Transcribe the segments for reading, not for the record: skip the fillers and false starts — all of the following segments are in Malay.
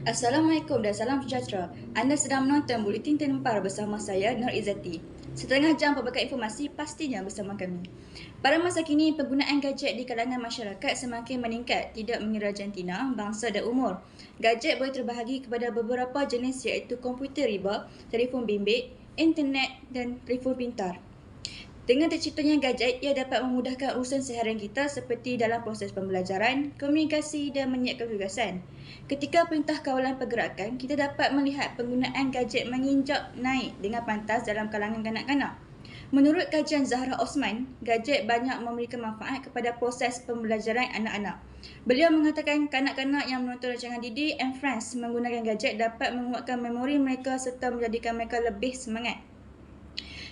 Assalamualaikum dan salam sejahtera. Anda sedang menonton Buletin Terlempar bersama saya, Nur Izzati. Setengah jam pelbagai informasi pastinya bersama kami. Pada masa kini, penggunaan gadget di kalangan masyarakat semakin meningkat, tidak mengira jantina, bangsa dan umur. Gadget boleh terbahagi kepada beberapa jenis iaitu komputer riba, telefon bimbit, internet dan telefon pintar. Dengan terciptanya gadget, ia dapat memudahkan urusan seharian kita seperti dalam proses pembelajaran, komunikasi dan menyiapkan tugasan. Ketika perintah kawalan pergerakan, kita dapat melihat penggunaan gadget menginjak naik dengan pantas dalam kalangan kanak-kanak. Menurut kajian Zahra Osman, gadget banyak memberikan manfaat kepada proses pembelajaran anak-anak. Beliau mengatakan kanak-kanak yang menonton rancangan Didi and Friends menggunakan gadget dapat menguatkan memori mereka serta menjadikan mereka lebih semangat.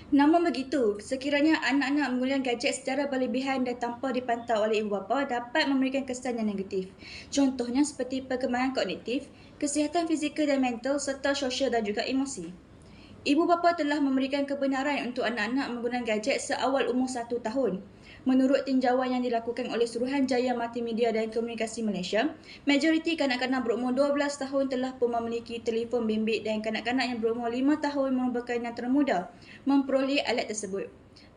Namun begitu, sekiranya anak-anak menggunakan gadget secara berlebihan dan tanpa dipantau oleh ibu bapa dapat memberikan kesan yang negatif. Contohnya seperti perkembangan kognitif, kesihatan fizikal dan mental serta sosial dan juga emosi. Ibu bapa telah memberikan kebenaran untuk anak-anak menggunakan gadget seawal umur 1 tahun. Menurut tinjauan yang dilakukan oleh Suruhanjaya Multimedia dan Komunikasi Malaysia, majoriti kanak-kanak berumur 12 tahun telah pun memiliki telefon bimbit dan kanak-kanak yang berumur 5 tahun merupakan yang termuda memperoleh alat tersebut.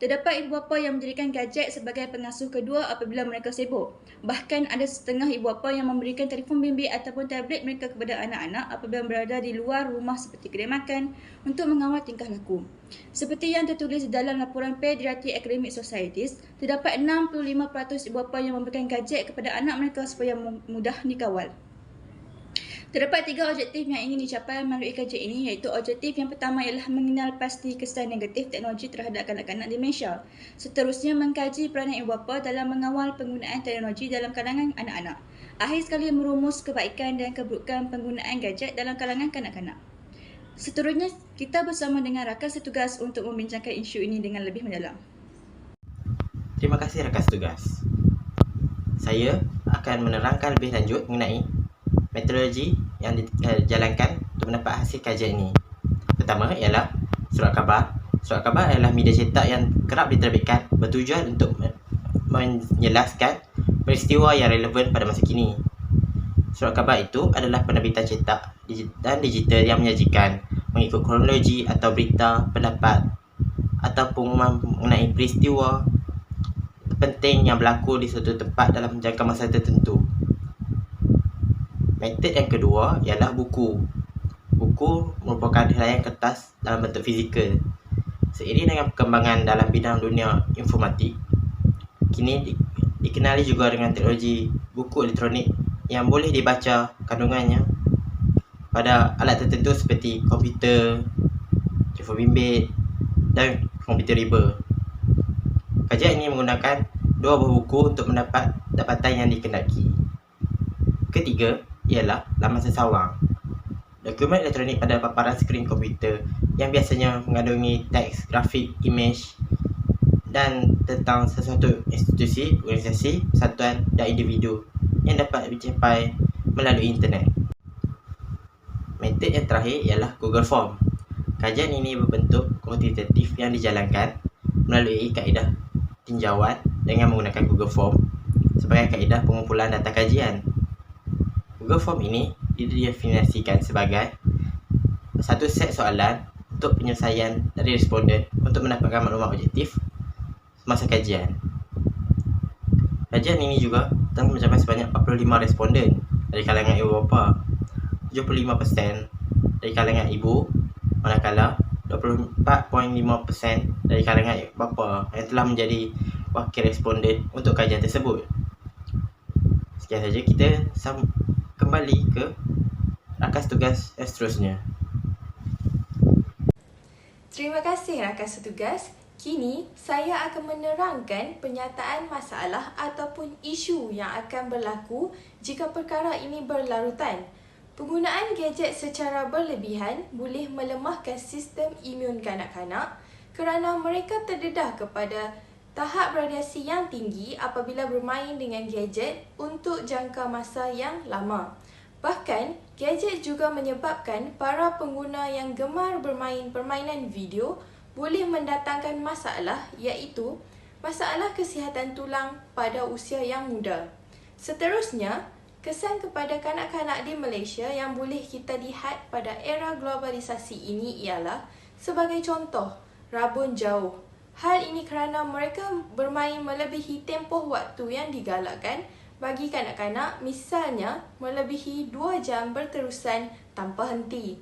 Terdapat ibu bapa yang menjadikan gadget sebagai pengasuh kedua apabila mereka sibuk. Bahkan ada setengah ibu bapa yang memberikan telefon bimbit ataupun tablet mereka kepada anak-anak apabila berada di luar rumah seperti kedai makan untuk mengawal tingkah laku. Seperti yang tertulis dalam laporan Pediatric Academic Societies, terdapat 65% ibu bapa yang memberikan gadget kepada anak mereka supaya mudah dikawal. Terdapat 3 objektif yang ingin dicapai melalui kajian ini, iaitu objektif yang pertama ialah mengenal pasti kesan negatif teknologi terhadap kanak-kanak di Malaysia. Seterusnya, mengkaji peranan ibu bapa dalam mengawal penggunaan teknologi dalam kalangan anak-anak. Akhir sekali, merumus kebaikan dan keburukan penggunaan gadget dalam kalangan kanak-kanak. Seterusnya, kita bersama dengan rakan setugas untuk membincangkan isu ini dengan lebih mendalam. Terima kasih rakan setugas. Saya akan menerangkan lebih lanjut mengenai metodologi yang dijalankan untuk mendapat hasil kajian ini. Pertama ialah surat khabar. Surat khabar adalah media cetak yang kerap diterbitkan bertujuan untuk menjelaskan peristiwa yang relevan pada masa kini. Surat khabar itu adalah penerbitan cetak dan digital yang menyajikan mengikut kronologi atau berita, pendapat atau pengumuman mengenai peristiwa penting yang berlaku di suatu tempat dalam jangka masa tertentu. Metod yang kedua ialah buku. Buku merupakan helaian kertas dalam bentuk fizikal. Seiring dengan perkembangan dalam bidang dunia informatik, kini dikenali juga dengan teknologi buku elektronik yang boleh dibaca kandungannya pada alat tertentu seperti komputer, telefon bimbit dan komputer riba. Kajian ini menggunakan 2 buah buku untuk mendapat dapatan yang dikehendaki. Ketiga ialah laman sesawang. Dokumen elektronik pada paparan skrin komputer yang biasanya mengandungi teks, grafik, imej dan tentang sesuatu institusi, organisasi, persatuan dan individu yang dapat dicapai melalui internet. Metod yang terakhir ialah Google Form. Kajian ini berbentuk kuantitatif yang dijalankan melalui kaedah tinjauan dengan menggunakan Google Form sebagai kaedah pengumpulan data kajian. Google Form ini didefinisikan sebagai satu set soalan untuk penyelesaian dari responden untuk mendapatkan maklumat objektif semasa kajian. Kajian ini juga telah mencapai sebanyak 45 responden dari kalangan ibu bapa, 75% dari kalangan ibu, manakala 24.5% dari kalangan bapa yang telah menjadi wakil responden untuk kajian tersebut. Sekian saja, kita kembali ke rakas tugas yang seterusnya. Terima kasih rakan setugas. Kini, saya akan menerangkan penyataan masalah ataupun isu yang akan berlaku jika perkara ini berlarutan. Penggunaan gadget secara berlebihan boleh melemahkan sistem imun kanak-kanak kerana mereka terdedah kepada tahap radiasi yang tinggi apabila bermain dengan gadget untuk jangka masa yang lama. Bahkan, gadget juga menyebabkan para pengguna yang gemar bermain permainan video boleh mendatangkan masalah iaitu masalah kesihatan tulang pada usia yang muda. Seterusnya, kesan kepada kanak-kanak di Malaysia yang boleh kita lihat pada era globalisasi ini ialah sebagai contoh, rabun jauh. Hal ini kerana mereka bermain melebihi tempoh waktu yang digalakkan bagi kanak-kanak, misalnya melebihi 2 jam berterusan tanpa henti.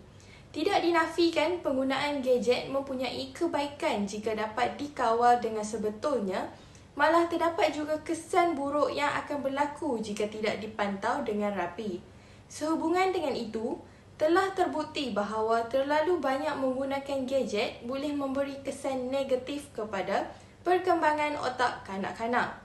Tidak dinafikan penggunaan gadget mempunyai kebaikan jika dapat dikawal dengan sebetulnya, malah terdapat juga kesan buruk yang akan berlaku jika tidak dipantau dengan rapi. Sehubungan dengan itu, telah terbukti bahawa terlalu banyak menggunakan gadget boleh memberi kesan negatif kepada perkembangan otak kanak-kanak.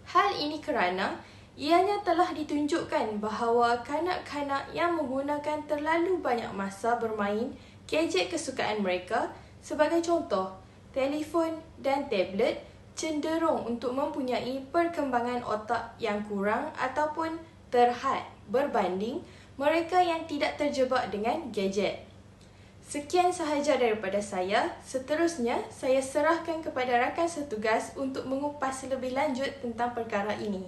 Hal ini kerana ianya telah ditunjukkan bahawa kanak-kanak yang menggunakan terlalu banyak masa bermain gadget kesukaan mereka, sebagai contoh, telefon dan tablet, cenderung untuk mempunyai perkembangan otak yang kurang ataupun terhad berbanding mereka yang tidak terjebak dengan gadget. Sekian sahaja daripada saya. Seterusnya, saya serahkan kepada rakan setugas untuk mengupas lebih lanjut tentang perkara ini.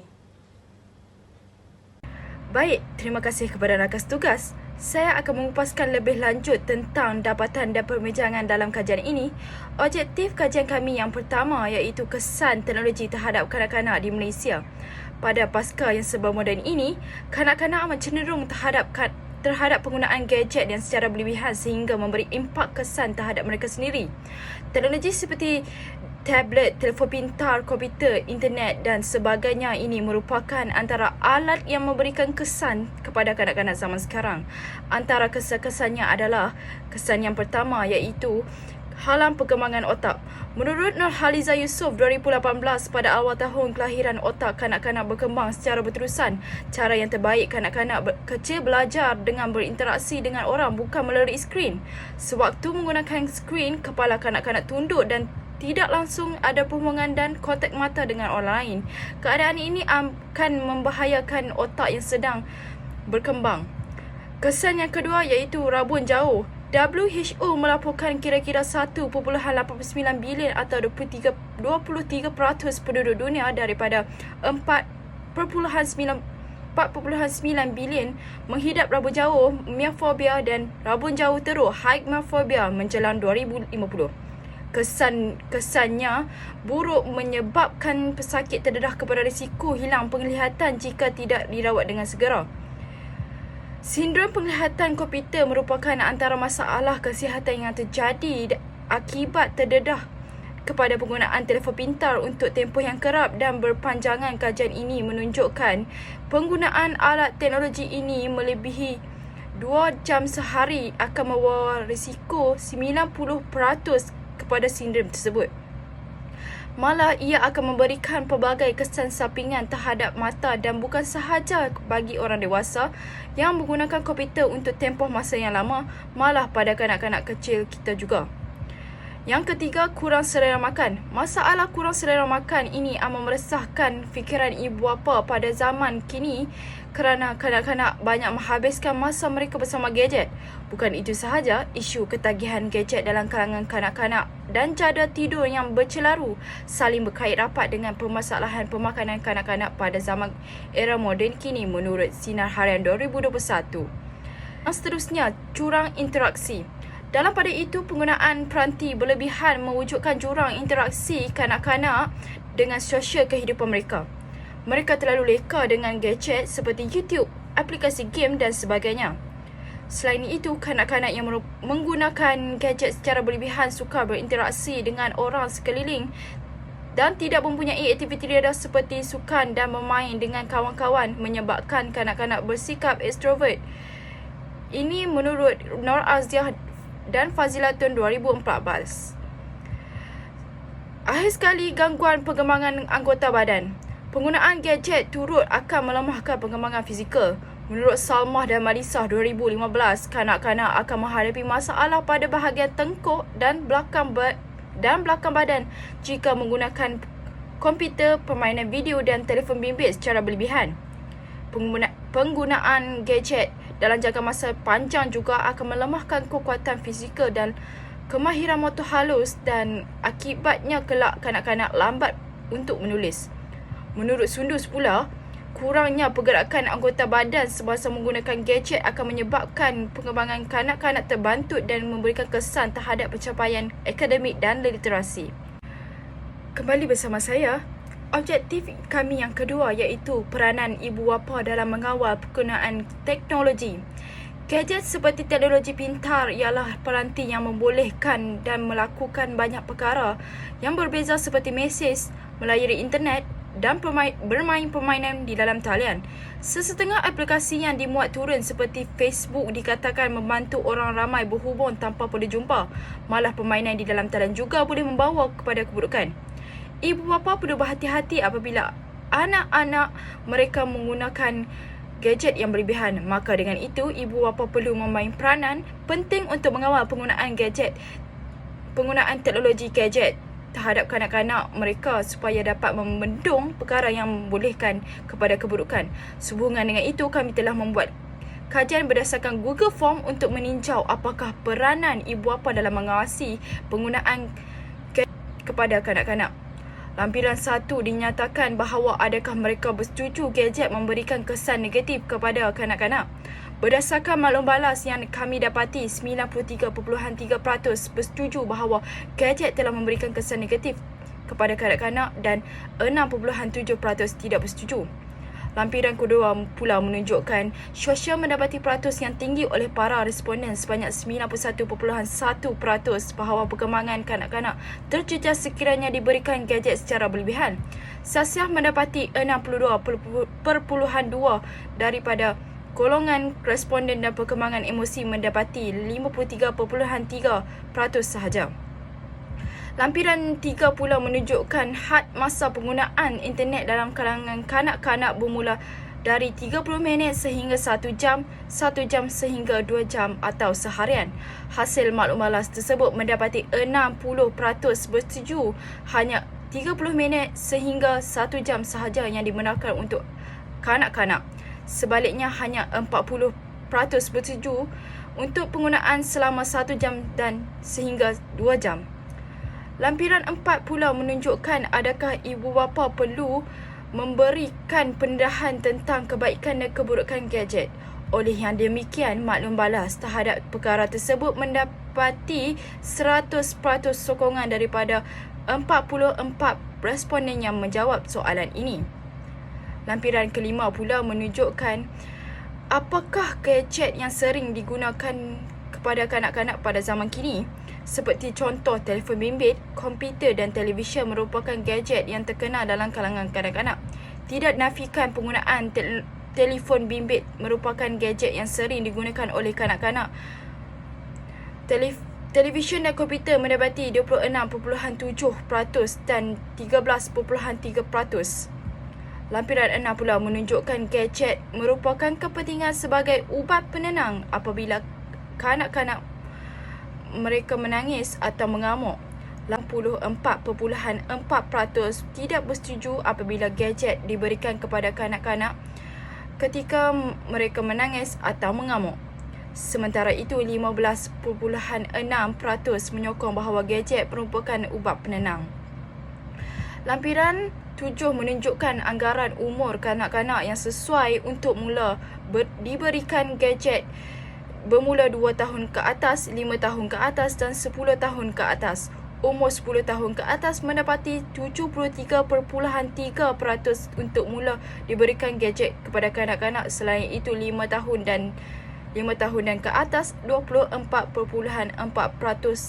Baik, terima kasih kepada rakan setugas. Saya akan mengupaskan lebih lanjut tentang dapatan dan perbincangan dalam kajian ini. Objektif kajian kami yang pertama iaitu kesan teknologi terhadap kanak-kanak di Malaysia. Pada pasca yang serba moden ini, kanak-kanak amat cenderung terhadap penggunaan gadget yang secara berlebihan sehingga memberi impak kesan terhadap mereka sendiri. Teknologi seperti tablet, telefon pintar, komputer, internet dan sebagainya ini merupakan antara alat yang memberikan kesan kepada kanak-kanak zaman sekarang. Antara kesan-kesannya adalah kesan yang pertama iaitu halang perkembangan otak. Menurut Nurhaliza Yusof 2018, pada awal tahun kelahiran otak kanak-kanak berkembang secara berterusan. Cara yang terbaik kanak-kanak kecil belajar dengan berinteraksi dengan orang bukan melalui skrin. Sewaktu menggunakan skrin, kepala kanak-kanak tunduk dan tidak langsung ada perhubungan dan kontak mata dengan orang lain. Keadaan ini akan membahayakan otak yang sedang berkembang. Kesan yang kedua iaitu rabun jauh. WHO melaporkan kira-kira 1.89 bilion atau 23% penduduk dunia daripada 4.9 bilion menghidap rabun jauh, myofobia dan rabun jauh teruk, hypnophobia menjelang 2050. Kesannya buruk menyebabkan pesakit terdedah kepada risiko hilang penglihatan jika tidak dirawat dengan segera. Sindrom penglihatan komputer merupakan antara masalah kesihatan yang terjadi akibat terdedah kepada penggunaan telefon pintar untuk tempoh yang kerap dan berpanjangan. Kajian ini menunjukkan penggunaan alat teknologi ini melebihi 2 jam sehari akan membawa risiko 90% kepada sindrom tersebut. Malah ia akan memberikan pelbagai kesan sampingan terhadap mata dan bukan sahaja bagi orang dewasa yang menggunakan komputer untuk tempoh masa yang lama, malah pada kanak-kanak kecil kita juga. Yang ketiga, kurang selera makan. Masalah kurang selera makan ini amat meresahkan fikiran ibu bapa pada zaman kini kerana kanak-kanak banyak menghabiskan masa mereka bersama gadget. Bukan itu sahaja, isu ketagihan gadget dalam kalangan kanak-kanak dan jadual tidur yang bercelaru saling berkait rapat dengan permasalahan pemakanan kanak-kanak pada zaman era moden kini menurut Sinar Harian 2021. Yang seterusnya, curang interaksi. Dalam pada itu, penggunaan peranti berlebihan mewujudkan jurang interaksi kanak-kanak dengan sosial kehidupan mereka. Mereka terlalu leka dengan gadget seperti YouTube, aplikasi game dan sebagainya. Selain itu, kanak-kanak yang menggunakan gadget secara berlebihan sukar berinteraksi dengan orang sekeliling dan tidak mempunyai aktiviti riadah seperti sukan dan bermain dengan kawan-kawan menyebabkan kanak-kanak bersikap ekstrovert. Ini menurut Nur Aziah dan Fazilatun 2014. Akhir sekali, gangguan perkembangan anggota badan. Penggunaan gadget turut akan melemahkan perkembangan fizikal. Menurut Salmah dan Malisah 2015, kanak-kanak akan menghadapi masalah pada bahagian tengkuk dan belakang badan jika menggunakan komputer, permainan video dan telefon bimbit secara berlebihan. Penggunaan gadget dalam jangka masa panjang juga akan melemahkan kekuatan fizikal dan kemahiran motor halus dan akibatnya kelak kanak-kanak lambat untuk menulis. Menurut Sundus pula, kurangnya pergerakan anggota badan semasa menggunakan gadget akan menyebabkan perkembangan kanak-kanak terbantut dan memberikan kesan terhadap pencapaian akademik dan literasi. Kembali bersama saya. Objektif kami yang kedua iaitu peranan ibu bapa dalam mengawal penggunaan teknologi. Gadget seperti teknologi pintar ialah peranti yang membolehkan dan melakukan banyak perkara yang berbeza seperti mesej, melayari internet dan bermain permainan di dalam talian. Sesetengah aplikasi yang dimuat turun seperti Facebook dikatakan membantu orang ramai berhubung tanpa perlu jumpa. Malah permainan di dalam talian juga boleh membawa kepada keburukan. Ibu bapa perlu berhati-hati apabila anak-anak mereka menggunakan gadget yang berlebihan. Maka dengan itu, ibu bapa perlu memain peranan penting untuk mengawal penggunaan teknologi gadget terhadap kanak-kanak mereka supaya dapat membendung perkara yang membolehkan kepada keburukan. Sehubungan dengan itu, kami telah membuat kajian berdasarkan Google Form untuk meninjau apakah peranan ibu bapa dalam mengawasi penggunaan gadget kepada kanak-kanak. Lampiran 1 dinyatakan bahawa adakah mereka bersetuju gadget memberikan kesan negatif kepada kanak-kanak. Berdasarkan maklum balas yang kami dapati, 93.3% bersetuju bahawa gadget telah memberikan kesan negatif kepada kanak-kanak dan 6.7% tidak bersetuju. Lampiran kedua pula menunjukkan sosial mendapati peratus yang tinggi oleh para responden sebanyak 91.1% bahawa perkembangan kanak-kanak terjejas sekiranya diberikan gadget secara berlebihan. Sosial mendapati 62.2% daripada golongan responden dan perkembangan emosi mendapati 53.3% sahaja. Lampiran 3 pula menunjukkan had masa penggunaan internet dalam kalangan kanak-kanak bermula dari 30 minit sehingga 1 jam, 1 jam sehingga 2 jam atau seharian. Hasil maklum balas tersebut mendapati 60% bersetuju hanya 30 minit sehingga 1 jam sahaja yang dibenarkan untuk kanak-kanak. Sebaliknya hanya 40% bersetuju untuk penggunaan selama 1 jam dan sehingga 2 jam. Lampiran 4 pula menunjukkan adakah ibu bapa perlu memberikan pendedahan tentang kebaikan dan keburukan gadget. Oleh yang demikian, maklum balas terhadap perkara tersebut mendapati 100% sokongan daripada 44 responden yang menjawab soalan ini. Lampiran kelima pula menunjukkan apakah gadget yang sering digunakan kepada kanak-kanak pada zaman kini. Seperti contoh telefon bimbit, komputer dan televisyen merupakan gadget yang terkenal dalam kalangan kanak-kanak. Tidak nafikan penggunaan telefon bimbit merupakan gadget yang sering digunakan oleh kanak-kanak. Televisyen dan komputer mendapati 26.7% dan 13.3%. Lampiran 6 pula menunjukkan gadget merupakan kepentingan sebagai ubat penenang apabila kanak-kanak mereka menangis atau mengamuk. 84.4% tidak bersetuju apabila gadget diberikan kepada kanak-kanak ketika mereka menangis atau mengamuk. Sementara itu, 15.6% menyokong bahawa gadget merupakan ubat penenang. Lampiran 7 menunjukkan anggaran umur kanak-kanak yang sesuai untuk diberikan gadget bermula 2 tahun ke atas, 5 tahun ke atas dan 10 tahun ke atas. Umur 10 tahun ke atas mendapati 73.3% untuk mula diberikan gadget kepada kanak-kanak. Selain itu 5 tahun dan ke atas 24.4%,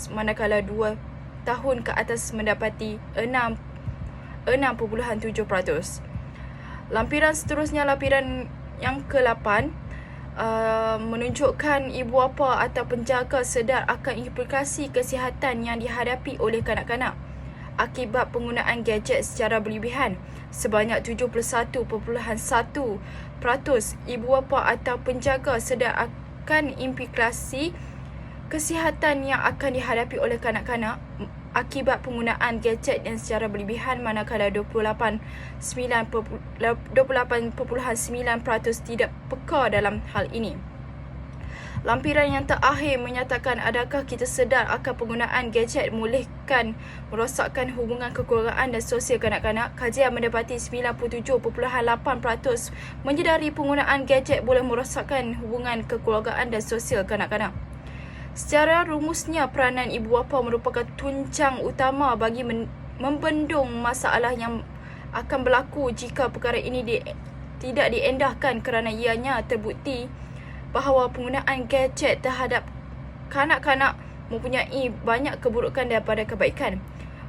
manakala 2 tahun ke atas mendapati 6.7%. Lampiran seterusnya, lampiran yang ke-8 menunjukkan ibu bapa atau penjaga sedar akan implikasi kesihatan yang dihadapi oleh kanak-kanak akibat penggunaan gadget secara berlebihan. Sebanyak 71.1% ibu bapa atau penjaga sedar akan implikasi kesihatan yang akan dihadapi oleh kanak-kanak akibat penggunaan gadget yang secara berlebihan, manakala 28.9% tidak peka dalam hal ini. Lampiran yang terakhir menyatakan adakah kita sedar akan penggunaan gadget membolehkan merosakkan hubungan kekeluargaan dan sosial kanak-kanak. Kajian mendapati 97.8% menyedari penggunaan gadget boleh merosakkan hubungan kekeluargaan dan sosial kanak-kanak. Secara rumusnya, peranan ibu bapa merupakan tunjang utama bagi membendung masalah yang akan berlaku jika perkara ini tidak diendahkan, kerana ianya terbukti bahawa penggunaan gadget terhadap kanak-kanak mempunyai banyak keburukan daripada kebaikan.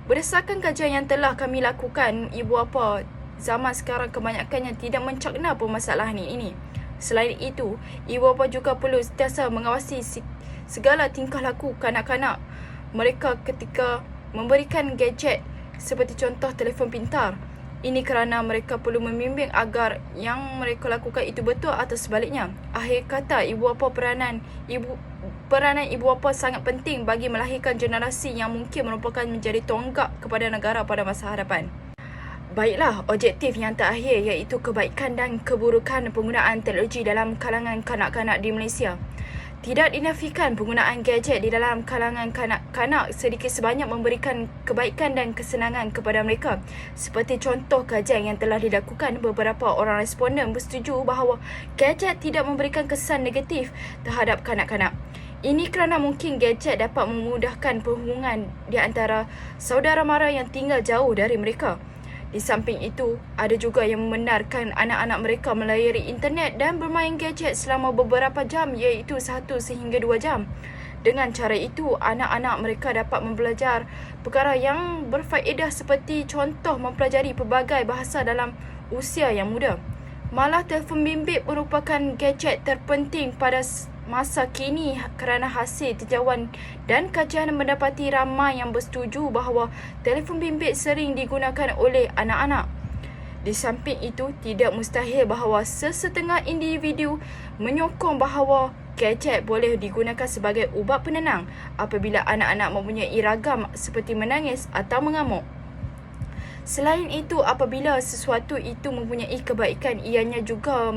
Berdasarkan kajian yang telah kami lakukan, ibu bapa zaman sekarang kebanyakannya tidak mencakna permasalahan ini. Selain itu, ibu bapa juga perlu sentiasa mengawasi segala tingkah laku kanak-kanak mereka ketika memberikan gadget, seperti contoh telefon pintar. Ini kerana mereka perlu membimbing agar yang mereka lakukan itu betul atau sebaliknya. Akhir kata, peranan ibu bapa sangat penting bagi melahirkan generasi yang mungkin merupakan menjadi tonggak kepada negara pada masa hadapan. Baiklah, objektif yang terakhir iaitu kebaikan dan keburukan penggunaan teknologi dalam kalangan kanak-kanak di Malaysia. Tidak dinafikan penggunaan gadget di dalam kalangan kanak-kanak sedikit sebanyak memberikan kebaikan dan kesenangan kepada mereka. Seperti contoh kajian yang telah dilakukan, beberapa orang responden bersetuju bahawa gadget tidak memberikan kesan negatif terhadap kanak-kanak. Ini kerana mungkin gadget dapat memudahkan perhubungan di antara saudara mara yang tinggal jauh dari mereka. Di samping itu, ada juga yang membenarkan anak-anak mereka melayari internet dan bermain gadget selama beberapa jam, iaitu 1 sehingga 2 jam. Dengan cara itu, anak-anak mereka dapat belajar perkara yang berfaedah seperti contoh mempelajari pelbagai bahasa dalam usia yang muda. Malah telefon bimbit merupakan gadget terpenting pada masa kini kerana hasil tinjauan dan kajian mendapati ramai yang bersetuju bahawa telefon bimbit sering digunakan oleh anak-anak. Di samping itu, tidak mustahil bahawa sesetengah individu menyokong bahawa gadget boleh digunakan sebagai ubat penenang apabila anak-anak mempunyai ragam seperti menangis atau mengamuk. Selain itu, apabila sesuatu itu mempunyai kebaikan, ianya juga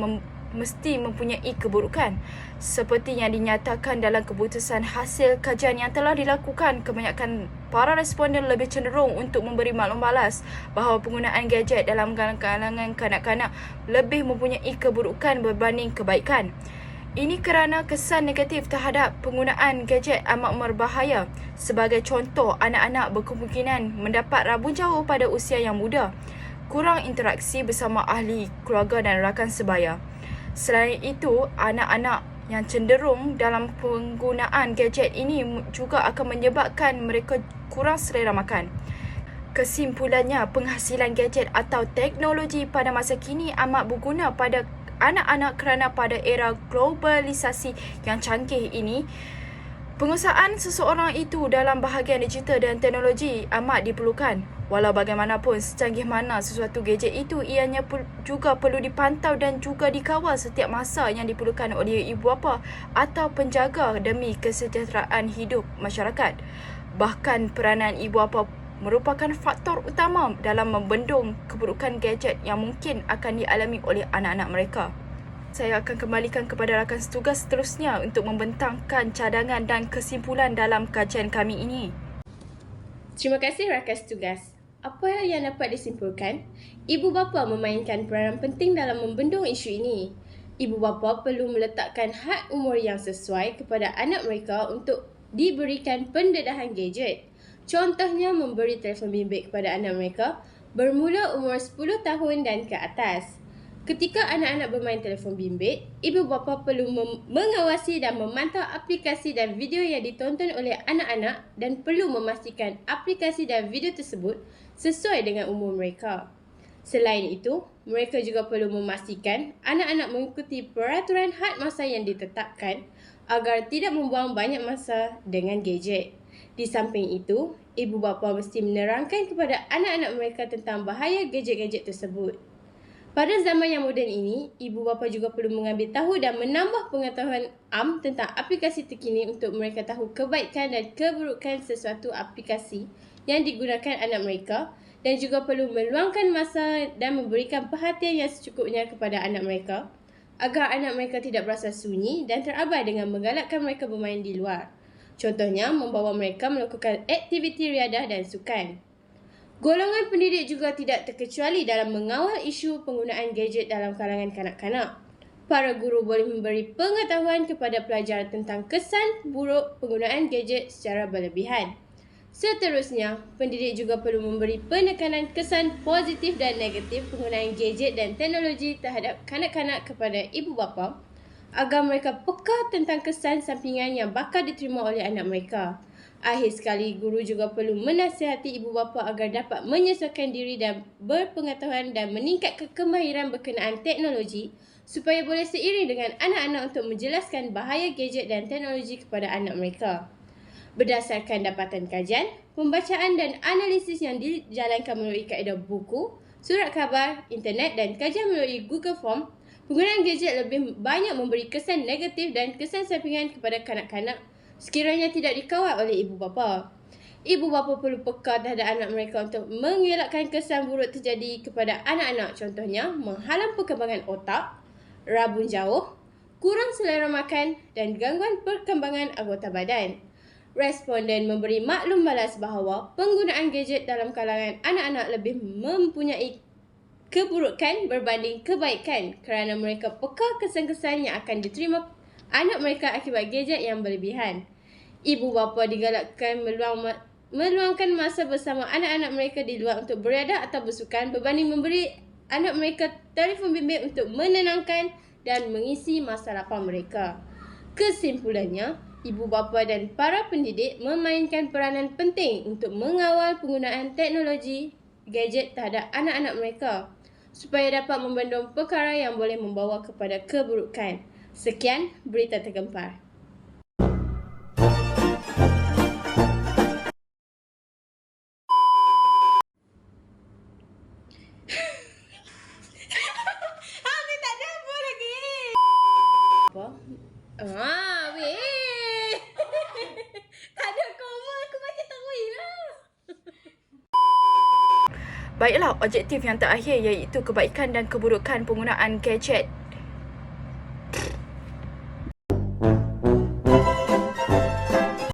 mesti mempunyai keburukan. Seperti yang dinyatakan dalam keputusan hasil kajian yang telah dilakukan, kebanyakan para responden lebih cenderung untuk memberi maklum balas bahawa penggunaan gadget dalam kalangan kanak-kanak lebih mempunyai keburukan berbanding kebaikan. Ini kerana kesan negatif terhadap penggunaan gadget amat berbahaya. Sebagai contoh, anak-anak berkemungkinan mendapat rabun jauh pada usia yang muda, kurang interaksi bersama ahli keluarga dan rakan sebaya. Selain itu, anak-anak yang cenderung dalam penggunaan gadget ini juga akan menyebabkan mereka kurang selera makan. Kesimpulannya, penghasilan gadget atau teknologi pada masa kini amat berguna pada anak-anak kerana pada era globalisasi yang canggih ini, penguasaan seseorang itu dalam bahagian digital dan teknologi amat diperlukan. Walau bagaimanapun, secanggih mana sesuatu gadget itu, ianya juga perlu dipantau dan juga dikawal setiap masa yang diperlukan oleh ibu bapa atau penjaga demi kesejahteraan hidup masyarakat. Bahkan peranan ibu bapa merupakan faktor utama dalam membendung keburukan gadget yang mungkin akan dialami oleh anak-anak mereka. Saya akan kembalikan kepada rakan setugas seterusnya untuk membentangkan cadangan dan kesimpulan dalam kajian kami ini. Terima kasih rakan setugas. Apa yang dapat disimpulkan? Ibu bapa memainkan peranan penting dalam membendung isu ini. Ibu bapa perlu meletakkan had umur yang sesuai kepada anak mereka untuk diberikan pendedahan gadget. Contohnya, memberi telefon bimbit kepada anak mereka bermula umur 10 tahun dan ke atas. Ketika anak-anak bermain telefon bimbit, ibu bapa perlu mengawasi dan memantau aplikasi dan video yang ditonton oleh anak-anak dan perlu memastikan aplikasi dan video tersebut sesuai dengan umur mereka. Selain itu, mereka juga perlu memastikan anak-anak mengikuti peraturan had masa yang ditetapkan agar tidak membuang banyak masa dengan gadget. Di samping itu, ibu bapa mesti menerangkan kepada anak-anak mereka tentang bahaya gadget-gadget tersebut. Pada zaman yang moden ini, ibu bapa juga perlu mengambil tahu dan menambah pengetahuan tentang aplikasi terkini untuk mereka tahu kebaikan dan keburukan sesuatu aplikasi yang digunakan anak mereka dan juga perlu meluangkan masa dan memberikan perhatian yang secukupnya kepada anak mereka agar anak mereka tidak berasa sunyi dan terabai dengan menggalakkan mereka bermain di luar. Contohnya, membawa mereka melakukan aktiviti riadah dan sukan. Golongan pendidik juga tidak terkecuali dalam mengawal isu penggunaan gadget dalam kalangan kanak-kanak. Para guru boleh memberi pengetahuan kepada pelajar tentang kesan buruk penggunaan gadget secara berlebihan. Seterusnya, pendidik juga perlu memberi penekanan kesan positif dan negatif penggunaan gadget dan teknologi terhadap kanak-kanak kepada ibu bapa agar mereka peka tentang kesan sampingan yang bakal diterima oleh anak mereka. Akhir sekali, guru juga perlu menasihati ibu bapa agar dapat menyesuaikan diri dan berpengetahuan dan meningkatkan kemahiran berkenaan teknologi supaya boleh seiring dengan anak-anak untuk menjelaskan bahaya gadget dan teknologi kepada anak mereka. Berdasarkan dapatan kajian, pembacaan dan analisis yang dijalankan melalui kaedah buku, surat khabar, internet dan kajian melalui Google Form, penggunaan gadget lebih banyak memberi kesan negatif dan kesan sampingan kepada kanak-kanak sekiranya tidak dikawal oleh ibu bapa. Ibu bapa perlu peka terhadap anak mereka untuk mengelakkan kesan buruk terjadi kepada anak-anak, contohnya menghalang perkembangan otak, rabun jauh, kurang selera makan dan gangguan perkembangan anggota badan. Responden memberi maklum balas bahawa penggunaan gadget dalam kalangan anak-anak lebih mempunyai keburukan berbanding kebaikan kerana mereka peka kesan-kesan yang akan diterima anak mereka akibat gadget yang berlebihan. Ibu bapa digalakkan meluangkan masa bersama anak-anak mereka di luar untuk beriadah atau bersukan berbanding memberi anak mereka telefon bimbit untuk menenangkan dan mengisi masa lapang mereka. Kesimpulannya, ibu bapa dan para pendidik memainkan peranan penting untuk mengawal penggunaan teknologi gadget terhadap anak-anak mereka supaya dapat membendung perkara yang boleh membawa kepada keburukan. Sekian berita tergempar. Tak ada apa lagi. Apa? Weh. Tak ada koma, aku baca tahu lah. Baiklah, objektif yang terakhir iaitu kebaikan dan keburukan penggunaan gadget